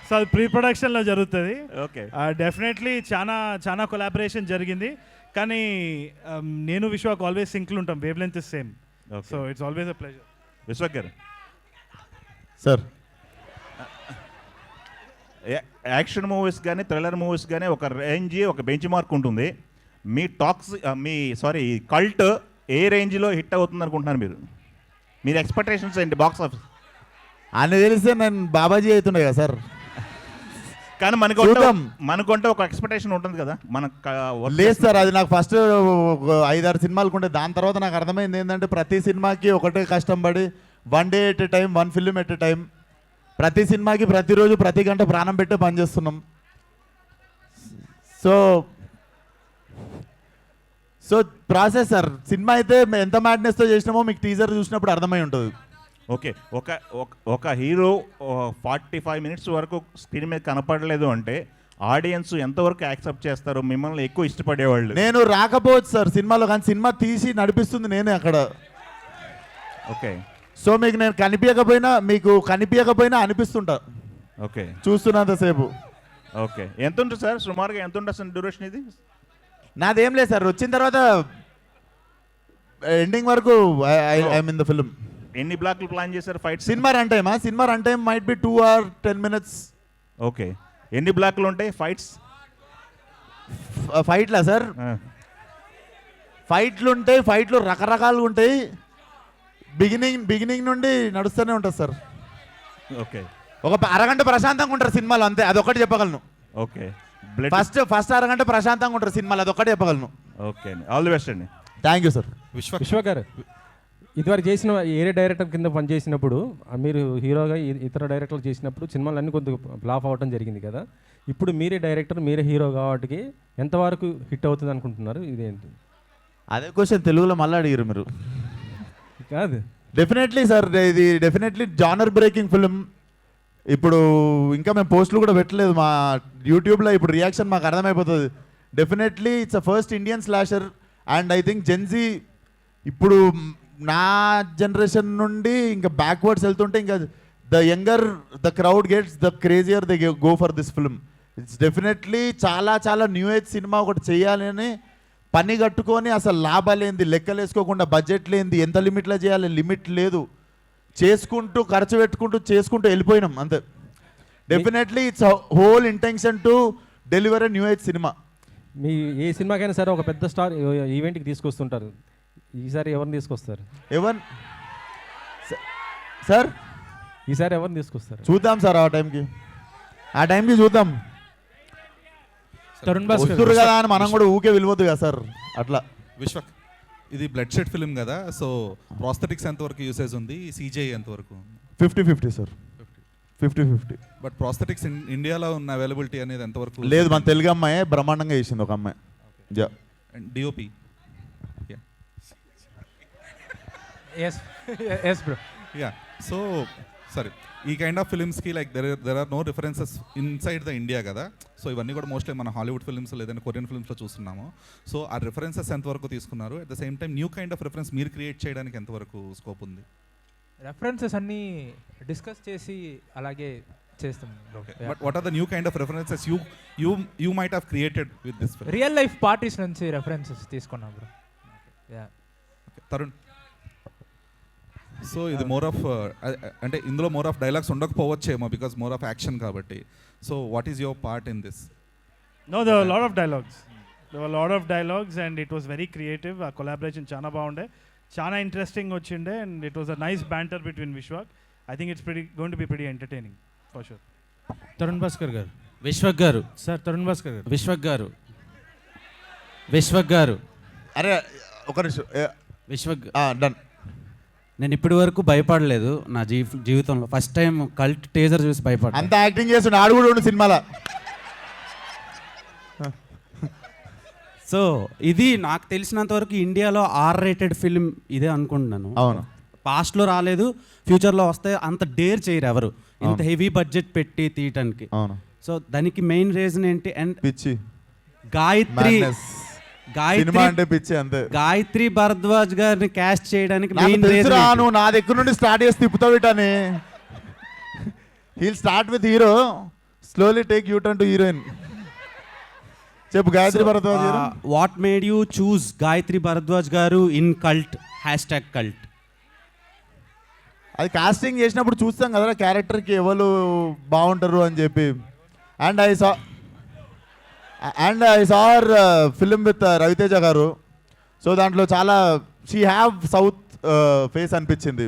సో అది ప్రీ ప్రొడక్షన్లో జరుగుతుంది. ఓకే. డెఫినెట్లీ చాలా కొలాబరేషన్ జరిగింది, కానీ నేను విశ్వాక్ ఆల్వేస్ సింక్లు ఉంటాం, wave length is same. So it's always a pleasure. Vishwak garu sir, action movies కానీ థ్రిల్లర్ మూవీస్ కానీ ఒక రేంజ్, ఒక బెంచ్ మార్క్ ఉంటుంది. మీ కల్ట్ ఏ రేంజ్లో హిట్ అవుతుంది అనుకుంటున్నారు మీరు ఎక్స్పెక్టేషన్స్ ఏంటి బాక్స్ ఆఫీస్? అని తెలిస్తే నేను బాబాజీ అవుతుండే కదా సార్. కానీ మనకుంటే ఒక ఎక్స్పెక్టేషన్ ఉంటుంది కదా లేదు సార్, అది నాకు ఫస్ట్ 5-6 సినిమాలకు ఉంటే, దాని తర్వాత నాకు అర్థమైంది ఏంటంటే ప్రతి సినిమాకి ఒకటే కష్టం పడి, 1 day at a time, 1 film at a time, ప్రతి సినిమాకి ప్రతిరోజు ప్రతి గంట ప్రాణం పెట్టే పని చేస్తున్నాం. So process sir. సినిమా అయితే ఎంత మ్యాడ్నెస్తో చేసినామో మీకు టీజర్ చూసినప్పుడు అర్థమై ఉంటుంది. ఓకే. ఒక హీరో 45 minutes వరకు స్క్రీన్ మీద కనపడలేదు అంటే ఆడియన్స్ ఎంతవరకు యాక్సెప్ట్ చేస్తారు? మిమ్మల్ని ఎక్కువ ఇష్టపడేవాళ్ళు. నేను రాకపోవచ్చు సార్ సినిమాలో, కానీ సినిమా తీసి నడిపిస్తుంది నేనే అక్కడ. ఓకే సో మీకు నేను కనిపించకపోయినా అనిపిస్తుంటా ఓకే చూస్తున్నంతసేపు. ఓకే ఎంత ఉంటుంది సార్ సుమారుగా ఎంత ఉంటుంది అసలు డ్యూరేషన్ ఇది? నాదేం లేదు సార్, వచ్చిన తర్వాత ఎండింగ్ వరకు ఐఎమ్ ఇన్ ద ఫిల్మ్. ఎన్ని బ్లాక్లు ప్లాన్ చేశారు fight? Cinema run time might be 2 or 10 minutes. Okay ఎన్ని బ్లాక్లు ఉంటాయి ఫైట్స్? ఫైట్లా సార్? ఫైట్లు రకరకాలుగా ఉంటాయి. బిగినింగ్ నుండి నడుస్తూనే ఉంటుంది సార్. ఓకే ఒక అరగంట ప్రశాంతంగా ఉంటారు సినిమాలో, అంతే. అదొక్కటి చెప్పగలను. ఓకే ఫస్ట్ అరగంట ప్రశాంతంగా ఉంటారు సినిమాలో, అదొక్కటి చెప్పగలను. ఓకే అండి, ఆల్ ది బెస్ట్ అండి. Thank you sir. విశ్వ గారు, ఇదివరకు చేసిన ఏరే డైరెక్టర్ కింద పనిచేసినప్పుడు మీరు హీరోగా ఇతర డైరెక్టర్లు చేసినప్పుడు సినిమాలన్నీ కొద్దిగా ఫ్లాప్ అవ్వడం జరిగింది కదా. ఇప్పుడు మీరే డైరెక్టర్, మీరే హీరో కాబట్టి ఎంతవరకు హిట్ అవుతుంది అనుకుంటున్నారు? ఇదేంటి అదే క్వశ్చన్ తెలుగులో మళ్ళీ అడిగారు మీరు. కాదు, డెఫినెట్లీ సార్, ఇది డెఫినెట్లీ జానర్ బ్రేకింగ్ ఫిల్మ్. ఇప్పుడు ఇంకా మేము పోస్టులు కూడా పెట్టలేదు మా యూట్యూబ్లో. ఇప్పుడు రియాక్షన్ మాకు అర్థమైపోతుంది. Definitely it's a first Indian slasher. And I think Gen Z ఇప్పుడు నా జనరేషన్ నుండి ఇంకా బ్యాక్వర్డ్స్ వెళ్తుంటే ఇంకా the crowd gets the crazier they go for this film. It's definitely చాలా న్యూ ఏజ్ సినిమా ఒకటి చేయాలని పని కట్టుకొని అసలు లాభాలేంది లెక్కలు వేసుకోకుండా, బడ్జెట్ లేనిది, ఎంత లిమిట్లో చేయాలి లిమిట్ లేదు, చేసుకుంటూ ఖర్చు చేసుకుంటూ వెళ్ళిపోయినాం అంతే. Definitely it's whole intention to deliver a new age సినిమా. మీ ఏ సినిమాకైనా సరే ఒక పెద్ద స్టార్ ఈవెంట్కి తీసుకొస్తుంటారు. ఈసారి ఎవరిని తీసుకొస్తారు? సార్ ఈసారి ఎవరిని తీసుకొస్తారు? చూద్దాం సార్, ఆ టైంకి చూద్దాం. తరుణ్ భాస్కర్ వస్తురు కదా అని మనం కూడా ఊకే వెళ్ళవద్దు కదా సార్. అట్లా విశ్వక్, ఇది బ్లడ్ షెడ్ ఫిల్మ్ కదా, సో ప్రాస్థెటిక్స్ ఎంతవరకు యూసేజ్ ఉంది, CGI ఎంతవరకు? 50-50 సార్, 50-50. బట్ ప్రాస్థెటిక్స్ ఇండియాలో ఉన్న అవైలబిలిటీ అనేది ఎంతవరకు? లేదు, మన తెలుగు అమ్మాయి బ్రహ్మాండంగా చేసింది ఒక అమ్మాయి. And DOP? Yes bro. Yeah, so సరే, ఈ కైండ్ ఆఫ్ ఫిల్మ్స్కి like there are no references inside the India కదా. సో ఇవన్నీ కూడా మోస్ట్లీ మన హాలీవుడ్ ఫిల్మ్స్ లేదంటే కొరియన్ ఫిల్మ్స్లో చూస్తున్నాము. సో ఆ రిఫరెన్సెస్ ఎంతవరకు తీసుకున్నారు? At the same time new kind of reference మీరు క్రియేట్ చేయడానికి ఎంతవరకు స్కోప్ ఉంది? రెఫరెన్సెస్ అన్నీ డిస్కస్ చేసి అలాగే చేస్తాం. But what are the new kind of references you might have created with this film? Real life parties నుంచి రెఫరెన్సెస్ తీసుకున్నాం బ్రో. తరుణ్, సో ఇది మోర్ ఆఫ్ అంటే ఇందులో మోర్ ఆఫ్ డైలాగ్స్ ఉండకపోవచ్చేమో బికాస్ మోర్ ఆఫ్ యాక్షన్ కాబట్టి. So what is your part in this? No, there were a lot of dialogues. There were a lot of dialogues and it was very creative. Our collaboration చాలా బాగుండే, చాలా interesting వచ్చిండే, and it was a nice banter between Vishwak. I think it's going to be pretty entertaining for sure. Tarun Bhaskar గారు, Vishwak garu sir Tarun Bhaskar గారు, విశ్వక్ గారు, అరే ఒక నిమిషం, విశ్వక్, డన్. నేను ఇప్పటి వరకు భయపడలేదు నా జీవితంలో. ఫస్ట్ టైం కల్ట్ టేజర్ చూసి భయపడ్డా. అంత యాక్టింగ్ చేస్తుండే ఆడు కూడా ఉండు సినిమాలో. సో ఇది నాకు తెలిసినంత వరకు ఇండియాలో R-rated ఫిల్మ్ ఇదే అనుకుంటున్నాను. అవును, పాస్ట్లో రాలేదు, ఫ్యూచర్లో వస్తే అంత డేర్ చేయరు ఎవరు ఇంత హెవీ బడ్జెట్ పెట్టి తీయటానికి. అవును. సో దానికి మెయిన్ రీజన్ ఏంటి? అండ్ పిచ్చి గాయత్రి అంటే పిచ్చి అంతే. గాయత్రి భరద్వాజ్ గారిని క్యాస్ట్ చేయడానికి నాకు మెయిన్ తెలుసురా, రీజన్ నువ్వు నా దగ్గర నుండి స్టార్ట్ చేసి తిప్పుతావు ఇటని. He'll start with hero, slowly take you turn to heroine. చెప్పు Gayatri Bharadwaj garu. What made you choose Gayatri Bharadwaj garu in Cult #కల్ట్? అది కాస్టింగ్ చేసినప్పుడు చూస్తాం కదా క్యారెక్టర్కి ఎవరు బాగుంటారు అని చెప్పి. And I saw film with Ravi Teja garu. So దాంట్లో చాలా షీ హ్యావ్ సౌత్ ఫేస్ అనిపించింది.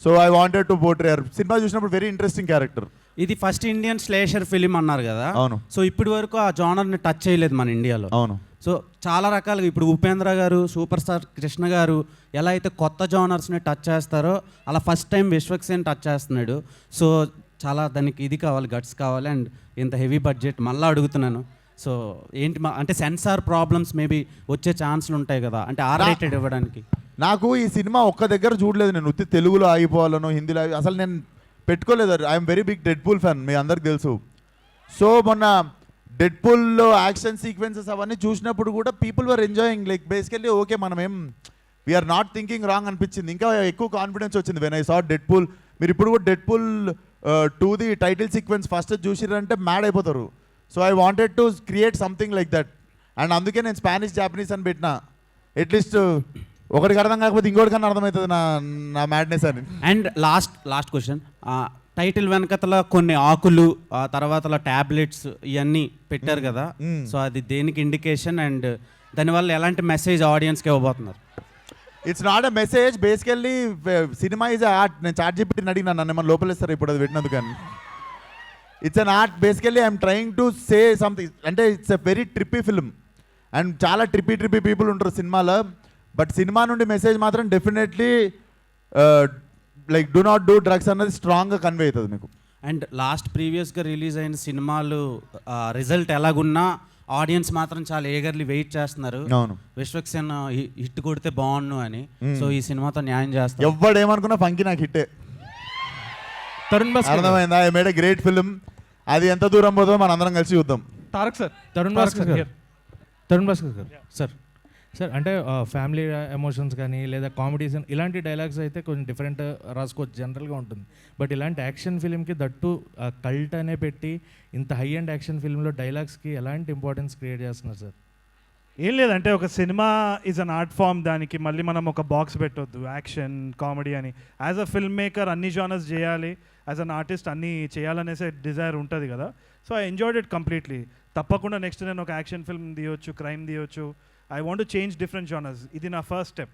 So I wanted to portray her. సినిమా చూసినప్పుడు వెరీ ఇంట్రెస్టింగ్ క్యారెక్టర్. ఇది ఫస్ట్ ఇండియన్ స్లేషర్ ఫిలిం అన్నారు కదా. అవును. సో ఇప్పటి వరకు ఆ జానర్ని టచ్ చేయలేదు మన ఇండియాలో. అవును. సో చాలా రకాలుగా ఇప్పుడు ఉపేంద్ర గారు, సూపర్ స్టార్ కృష్ణ గారు ఎలా అయితే కొత్త జానర్స్ని టచ్ చేస్తారో అలా first time Vishwak Sen touch చేస్తున్నాడు. సో చాలా దానికి ఇది కావాలి, గట్స్ కావాలి. అండ్ ఇంత హెవీ బడ్జెట్ మళ్ళీ అడుగుతున్నాను. సో ఏంటి అంటే సెన్సార్ ప్రాబ్లమ్స్ మేబీ వచ్చే ఛాన్స్లు ఉంటాయి కదా, అంటే R-rated ఇవ్వడానికి. నాకు ఈ సినిమా ఒక్క దగ్గర చూడలేదు నేను. ఉత్తి తెలుగులో ఆగిపోవాలను, హిందీలో అసలు నేను పెట్టుకోలేదు. I'm very big Deadpool fan, మీ అందరికి తెలుసు. సో మొన్న డెడ్పూల్లో యాక్షన్ సీక్వెన్సెస్ అవన్నీ చూసినప్పుడు కూడా people were enjoying. Like basically okay మనం ఏం వీఆర్ నాట్ థింకింగ్ రాంగ్ అనిపించింది. ఇంకా ఎక్కువ కాన్ఫిడెన్స్ వచ్చింది when I saw Deadpool. మీరు ఇప్పుడు కూడా డెడ్ పూల్ 2ది టైటిల్ సీక్వెన్స్ ఫస్ట్ చూసిరంటే మ్యాడ్ అయిపోతారు. So I wanted to create something like that. And అందుకే నేను స్పానిష్ జాపనీస్ అని పెట్టిన. అట్లీస్ట్ ఒకటికి అర్థం కాకపోతే ఇంకోటికన్నా అర్థమవుతుంది నా మ్యాడ్నెస్ అని. అండ్ లాస్ట్ క్వశ్చన్, టైటిల్ వెనకతల కొన్ని ఆకులు, తర్వాత టాబ్లెట్స్ ఇవన్నీ పెట్టారు కదా, సో అది దేనికి ఇండికేషన్ అండ్ దానివల్ల ఎలాంటి మెసేజ్ ఆడియన్స్కి ఇవ్వబోతున్నారు? It's not a message, basically సినిమా ఈజ్ ఆర్ట్. నేను చాట్ జీపీటీని అడిగినా నన్ను ఏమన్నా లోపలేస్తారు ఇప్పుడు అది పెట్టినందుకు కానీ. It's an art. Basically I'm trying to say something. అంటే it's a very trippy film and చాలా ట్రిప్పీ పీపుల్ ఉంటారు సినిమాలో. బట్ సినిమా నుండి మెసేజ్ మాత్రం definitely like do not do drugs అన్నది స్ట్రాంగ్గా కన్వే అవుతుంది మీకు. అండ్ ప్రీవియస్గా రిలీజ్ అయిన సినిమాలు రిజల్ట్ ఎలాగున్నా ఆడియన్స్ మాత్రం చాలా ఏగర్లీ వెయిట్ చేస్తున్నారు. అవును, విశ్వక్సేన్ హిట్ కొడితే బాగుండు అని. సో ఈ సినిమాతో న్యాయం చేస్తారు. ఎవడేమనుకున్నా ఫంకి నాకు హిట్టే. అర్థమైందా? I made a great film. అది ఎంత దూరం పోతుందో మనం అందరం కలిసి చూద్దాం. తారక్ సార్, తరుణ్ భాస్కర్ గారు సార్ అంటే ఫ్యామిలీ ఎమోషన్స్ కానీ లేదా కామెడీస్ ఇలాంటి డైలాగ్స్ అయితే కొంచెం డిఫరెంట్ రాసుకోవచ్చు, జనరల్గా ఉంటుంది. బట్ ఇలాంటి యాక్షన్ ఫిల్మ్కి దట్టు కల్ట్ అనే పెట్టి ఇంత హై అండ్ యాక్షన్ ఫిల్మ్లో డైలాగ్స్కి ఎలాంటి ఇంపార్టెన్స్ క్రియేట్ చేస్తున్నారు సార్? ఏం లేదంటే ఒక cinema is an art form, దానికి మళ్ళీ మనం ఒక బాక్స్ పెట్టొద్దు యాక్షన్ కామెడీ అని. యాజ్ అ ఫిల్మ్ మేకర్ అన్ని జానర్స్ చేయాలి, యాజ్ అన్ ఆర్టిస్ట్ అన్నీ చేయాలనేసే డిజైర్ ఉంటుంది కదా. So I enjoyed it completely. తప్పకుండా నెక్స్ట్ నేను ఒక యాక్షన్ ఫిల్మ్ తీయొచ్చు, క్రైమ్ తీయొచ్చు. I want to change different genres. ఇది నా first step.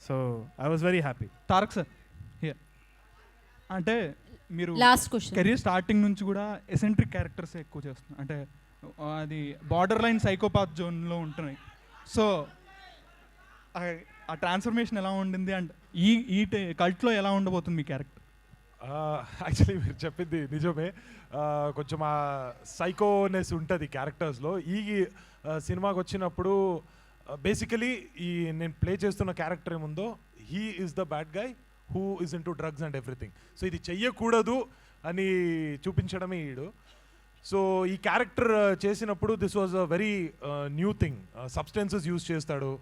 So I was very happy. Tarak sir, అంటే మీరు లాస్ట్ క్వశ్చన్, కెరీర్ స్టార్టింగ్ నుంచి కూడా ఎసెంట్రిక్ క్యారెక్టర్స్ ఎక్కువ చేస్తున్నారు. అంటే అది బార్డర్ లైన్ సైకోపాత్ జోన్లో ఉంటున్నాయి. సో ఆ ట్రాన్స్ఫర్మేషన్ ఎలా ఉండింది అండ్ ఈ కల్ట్లో ఎలా ఉండబోతుంది మీ క్యారెక్టర్? యాక్చువల్లీ మీరు చెప్పింది నిజమే. కొంచెం ఆ సైకోనెస్ ఉంటుంది క్యారెక్టర్స్లో. ఈ సినిమాకి వచ్చినప్పుడు బేసికలీ ఈ నేను ప్లే చేస్తున్న క్యారెక్టర్ ఏముందో, he is the bad guy who is in to drugs and everything. So ఇది చెయ్యకూడదు అని చూపించడమే ఈడు. సో ఈ క్యారెక్టర్ చేసినప్పుడు this was a very new thing. Substances use చేస్తాడు,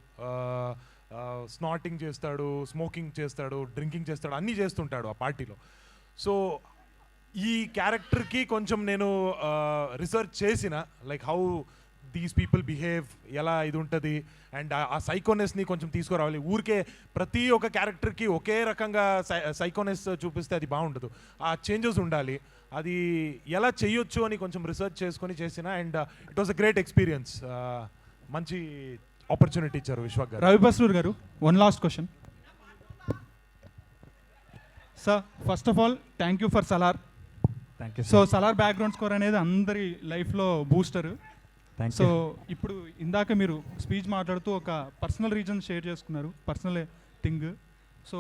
స్నాటింగ్ చేస్తాడు, స్మోకింగ్ చేస్తాడు, డ్రింకింగ్ చేస్తాడు, అన్నీ చేస్తుంటాడు ఆ పార్టీలో. సో ఈ క్యారెక్టర్కి కొంచెం నేను రీసెర్చ్ చేసిన, like how these people behave, ఎలా ఇది ఉంటుంది, అండ్ ఆ సైకోనెస్ని కొంచెం తీసుకురావాలి. ఊరికే ప్రతి ఒక్క క్యారెక్టర్కి ఒకే రకంగా సైకోనెస్ చూపిస్తే అది బాగుండదు. ఆ చేంజెస్ ఉండాలి. అది ఎలా చేయొచ్చు అని కొంచెం రీసెర్చ్ చేసుకొని చేసిన, and it was a great experience. మంచి ఆపర్చునిటీ ఇచ్చారు విశ్వక్ గారు. రవి బస్రూర్ గారు, one last question sir. First of all thank you for Salaar. Thank you. So Salaar background score అనేది అందరి లైఫ్లో బూస్టర్. సో ఇప్పుడు ఇందాక మీరు స్పీచ్ మాట్లాడుతూ ఒక పర్సనల్ రీజన్ షేర్ చేసుకున్నారు, పర్సనల్ థింగ్. సో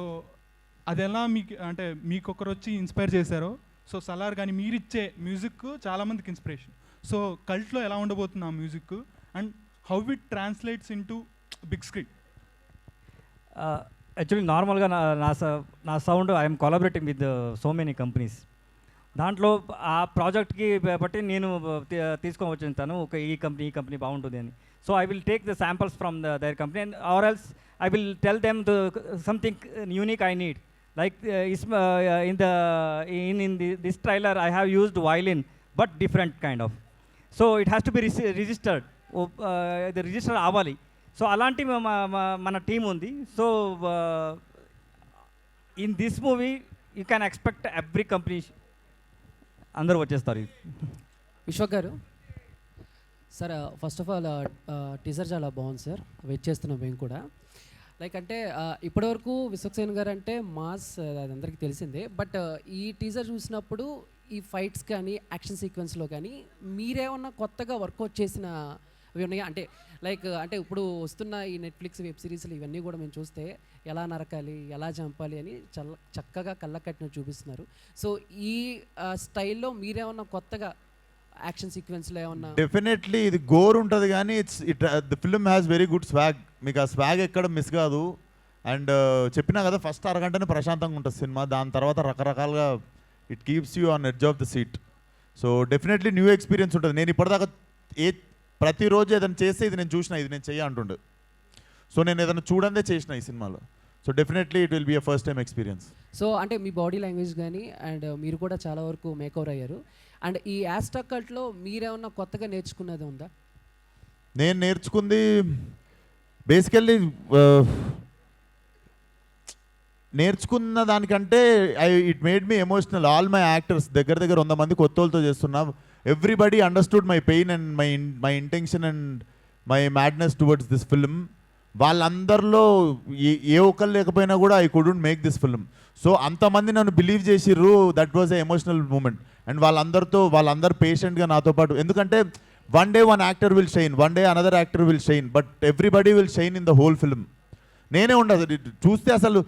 అది ఎలా మీకు అంటే మీకు ఒకరు వచ్చి ఇన్స్పైర్ చేశారో, సో సలార్ కానీ మీరు ఇచ్చే మ్యూజిక్ చాలామందికి ఇన్స్పిరేషన్. సో కల్ట్లో ఎలా ఉండబోతుంది ఆ music and how it translates into big screen? Actually నార్మల్గా నా sound I'm collaborating with so many companies. దాంట్లో ఆ ప్రాజెక్ట్కి బట్టి నేను తీసుకొని వచ్చింటాను, ఒక ఈ కంపెనీ బాగుంటుంది అని. So I will take the samples from their company and or else I will tell them something unique I need. Like in this trailer, I have used violin, but different kind of. So it has to be registered. The register avali. So alanti mana team undi. So in this movie, you can expect every company andaru vachestaru. Vishwak garu sir, first of all teaser చాలా బాగుంది sir, wait చేస్తున్నాం మేము కూడా. Like అంటే ఇప్పటివరకు విశ్వక్సేన్ గారు అంటే mass, అది అందరికీ తెలిసిందే. బట్ ఈ టీజర్ చూసినప్పుడు ఈ ఫైట్స్ కానీ యాక్షన్ సీక్వెన్స్లో కానీ మీరేమన్నా కొత్తగా వర్కౌట్ చేసిన అవి ఉన్నాయా? అంటే లైక్ అంటే ఇప్పుడు వస్తున్న ఈ నెట్ఫ్లిక్స్ వెబ్ సిరీస్లు ఇవన్నీ కూడా మేము చూస్తే ఎలా నరకాలి, ఎలా చంపాలి అని చాలా చక్కగా కళ్ళ కట్టిన చూపిస్తున్నారు. సో ఈ స్టైల్లో మీరేమన్నా కొత్తగా యాక్షన్ సీక్వెన్స్లో ఏమన్నా? డెఫినెట్లీ ఇది గోర్ ఉంటుంది కానీ the film has very good swag. మీకు ఆ స్వాగ్ ఎక్కడ మిస్ కాదు. అండ్ చెప్పినా కదా, ఫస్ట్ అరగంటనే ప్రశాంతంగా ఉంటుంది సినిమా, దాని తర్వాత రకరకాలుగా it keeps you on edge of the seat. So definitely new experience ఉంటుంది. నేను ఇప్పటిదాకా ప్రతిరోజు ఏదైనా చేస్తే ఇది నేను చూసిన, ఇది నేను చెయ్య అంటుండే. సో నేను ఏదైనా చూడందే చేసిన ఈ సినిమాలో. So definitely it will be a first time experience. So అంటే మీ బాడీ లాంగ్వేజ్ కానీ అండ్ మీరు కూడా చాలా వరకు మేకవర్ అయ్యారు. అండ్ ఈ యాస్టాక్ కల్ట్లో మీరేమన్నా కొత్తగా నేర్చుకున్నది ఉందా? నేను నేర్చుకుంది బేసికల్లీ నేర్చుకున్న దానికంటే it made me emotional. All my actors దగ్గర 100 మంది కొత్త వాళ్ళతో చేస్తున్నా. Everybody understood my pain and my intention and my madness towards this film. వాళ్ళందరిలో ఏ ఒక్కరు లేకపోయినా కూడా I couldn't make this film. So అంతమంది నన్ను బిలీవ్ చేసిర్రు. That was a emotional moment. And వాళ్ళందరూ పేషెంట్గా నాతో పాటు, ఎందుకంటే one day one actor will shine, one day another actor will shine, but everybody will shine in the whole film. నేనే ఉండదు చూస్తే అసలు.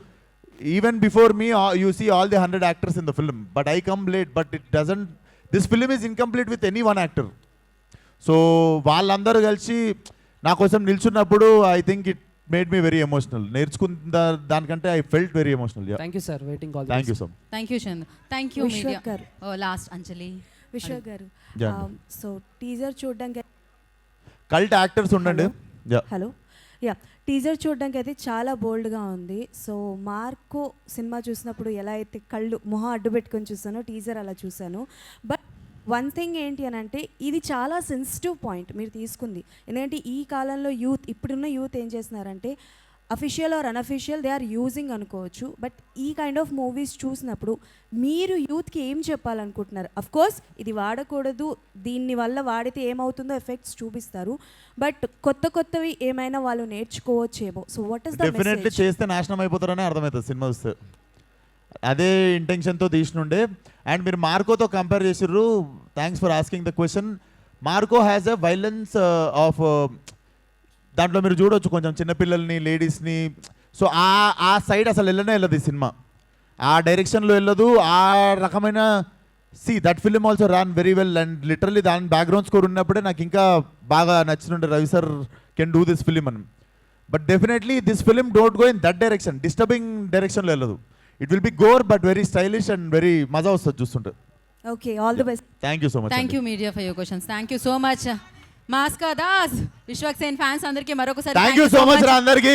Even before me you see all the 100 actors in the film, but I come late. But it doesn't, this film is incomplete with any one actor. So వాళ్ళందరూ కలిసి నా కోసం నిల్చున్నప్పుడు I think it made me very emotional. నేర్చుకున్న దానికంటే I felt very emotional. Thank you sir. Waiting call. Thank you so much. Thank you Chandu. Thank you media గారు. Last అంజలి. విశ్వక్ గారు, Yeah. So teaser చూడడానికి కల్ట్ యాక్టర్స్ ఉండండి. Hello yeah, teaser చూడడానికి అయితే చాలా బోల్డ్గా ఉంది. సో మార్కో సినిమా చూసినప్పుడు ఎలా అయితే మొహం అడ్డు పెట్టుకొని చూసానో టీజర్ అలా చూశాను. బట్ వన్ థింగ్ ఏంటి అని అంటే ఇది చాలా సెన్సిటివ్ పాయింట్ మీరు తీసుకుంది. ఎందుకంటే ఈ కాలంలో ఇప్పుడున్న యూత్ ఏం చేస్తున్నారంటే official or unofficial they are using అనుకోవచ్చు. బట్ ఈ కైండ్ ఆఫ్ మూవీస్ చూసినప్పుడు మీరు యూత్కి ఏం చెప్పాలనుకుంటున్నారు? అఫ్కోర్స్ ఇది వాడకూడదు, దీన్ని వల్ల వాడితే ఏమవుతుందో ఎఫెక్ట్స్ చూపిస్తారు, బట్ కొత్తవి ఏమైనా వాళ్ళు నేర్చుకోవచ్చేమో. So what is the definitely message? చేస్తే నాశనం అయిపోతారనే అర్థమవుతుంది సినిమా వస్తే. అదే ఇంటెన్షన్తో తీసినుండే. అండ్ మీరు మార్కోతో కంపేర్ చేసిర్రు. Thanks for asking the question. Marco has a violence of, దాంట్లో మీరు చూడవచ్చు కొంచెం చిన్నపిల్లల్ని, లేడీస్ని. సో ఆ సైడ్ అసలు వెళ్ళదు ఈ సినిమా. ఆ డైరెక్షన్లో వెళ్ళదు. ఆ రకమైన that film also ran very well. And literally దాని బ్యాక్గ్రౌండ్ స్కోర్ ఉన్నప్పుడే నాకు ఇంకా బాగా నచ్చినుండే, Ravi sir can do this film అని. But definitely this film don't go in that direction, disturbing డైరెక్షన్లో వెళ్ళదు. It will be gore but very stylish and very మజా వస్తుంది చూస్తుంటే. Okay, all the best. Thank you so much. Thank you media for your questions. Thank you so much. మాస్కా Das, Vishwak Sen fans అందరికీ మరొకసారి thank you so much రా అందరికీ.